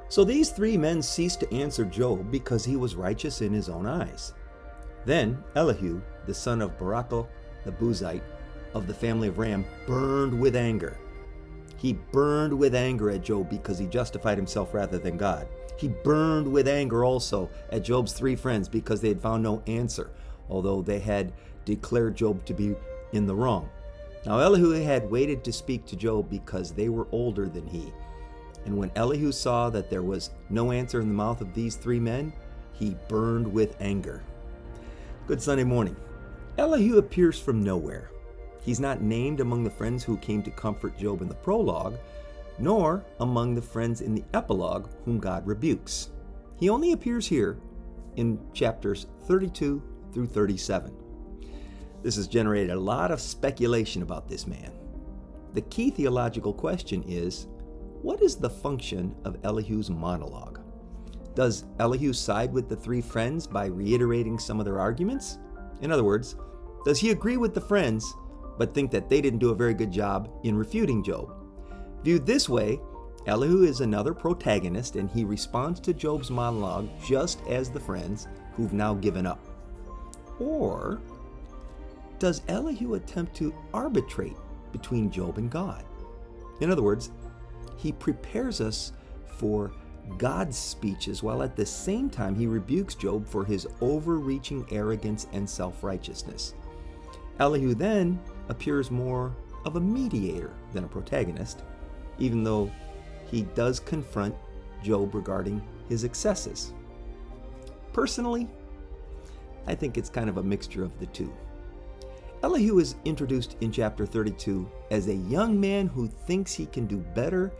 So these three men ceased to answer Job because he was righteous in his own eyes. Then Elihu, the son of Barachel the Buzite, of the family of Ram, burned with anger. He burned with anger at Job because he justified himself rather than God. He burned with anger also at Job's three friends because they had found no answer, although they had declared Job to be in the wrong. Now Elihu had waited to speak to Job because they were older than he. And when Elihu saw that there was no answer in the mouth of these three men, he burned with anger. Good Sunday morning. Elihu appears from nowhere. He's not named among the friends who came to comfort Job in the prologue, nor among the friends in the epilogue whom God rebukes. He only appears here in chapters 32 through 37. This has generated a lot of speculation about this man. The key theological question is, what is the function of Elihu's monologue? Does Elihu side with the three friends by reiterating some of their arguments? In other words, does he agree with the friends but think that they didn't do a very good job in refuting Job? Viewed this way, Elihu is another protagonist and he responds to Job's monologue just as the friends who've now given up. Or does Elihu attempt to arbitrate between Job and God? In other words, he prepares us for God's speeches while at the same time he rebukes Job for his overreaching arrogance and self-righteousness. Elihu then appears more of a mediator than a protagonist, even though he does confront Job regarding his excesses. Personally, I think it's kind of a mixture of the two. Elihu is introduced in chapter 32 as a young man who thinks he can do better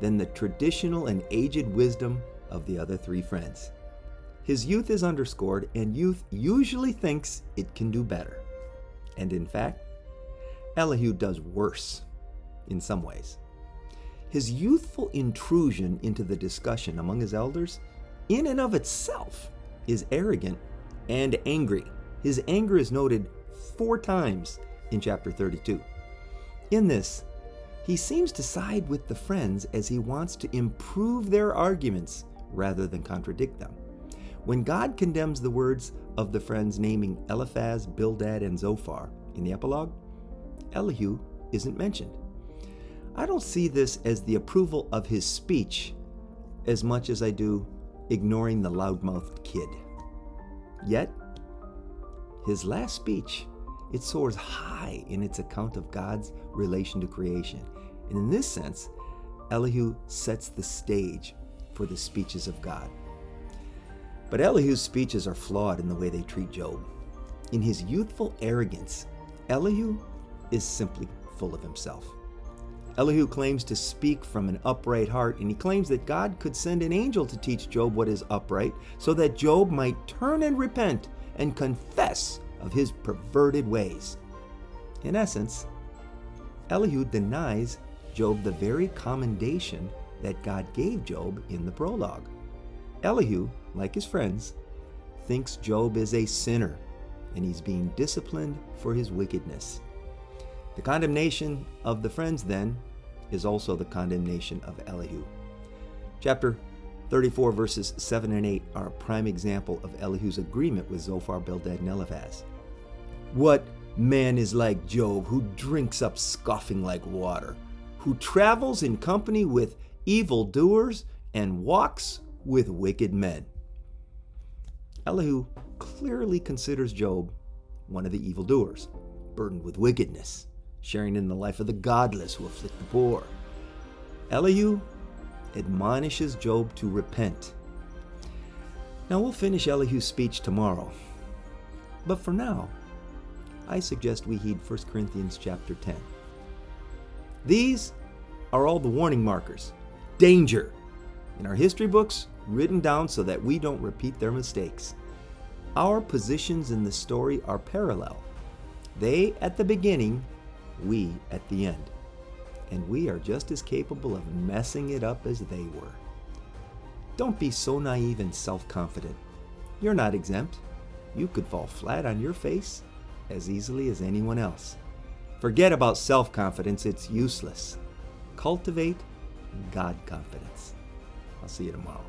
than the traditional and aged wisdom of the other three friends. His youth is underscored, and youth usually thinks it can do better. And in fact, Elihu does worse in some ways. His youthful intrusion into the discussion among his elders, in and of itself, is arrogant and angry. His anger is noted 4 times in chapter 32. In this, he seems to side with the friends as he wants to improve their arguments rather than contradict them. When God condemns the words of the friends naming Eliphaz, Bildad, and Zophar in the epilogue, Elihu isn't mentioned. I don't see this as the approval of his speech as much as I do ignoring the loudmouthed kid. Yet, his last speech, it soars high in its account of God's relation to creation. And in this sense, Elihu sets the stage for the speeches of God. But Elihu's speeches are flawed in the way they treat Job. In his youthful arrogance, Elihu is simply full of himself. Elihu claims to speak from an upright heart, and he claims that God could send an angel to teach Job what is upright so that Job might turn and repent and confess of his perverted ways. In essence, Elihu denies Job the very commendation that God gave Job in the prologue. Elihu, like his friends, thinks Job is a sinner and he's being disciplined for his wickedness. The condemnation of the friends, then, is also the condemnation of Elihu. Chapter 34, verses 7 and 8 are a prime example of Elihu's agreement with Zophar, Bildad, and Eliphaz. What man is like Job, who drinks up scoffing like water, who travels in company with evildoers and walks with wicked men? Elihu clearly considers Job one of the evildoers, burdened with wickedness, sharing in the life of the godless who afflict the poor. Elihu admonishes Job to repent. Now we'll finish Elihu's speech tomorrow, but for now, I suggest we heed 1 Corinthians chapter 10. These are all the warning markers, danger, in our history books, written down so that we don't repeat their mistakes. Our positions in the story are parallel. They at the beginning, we at the end. And we are just as capable of messing it up as they were. Don't be so naive and self-confident. You're not exempt. You could fall flat on your face as easily as anyone else. Forget about self-confidence, it's useless. Cultivate God confidence. I'll see you tomorrow.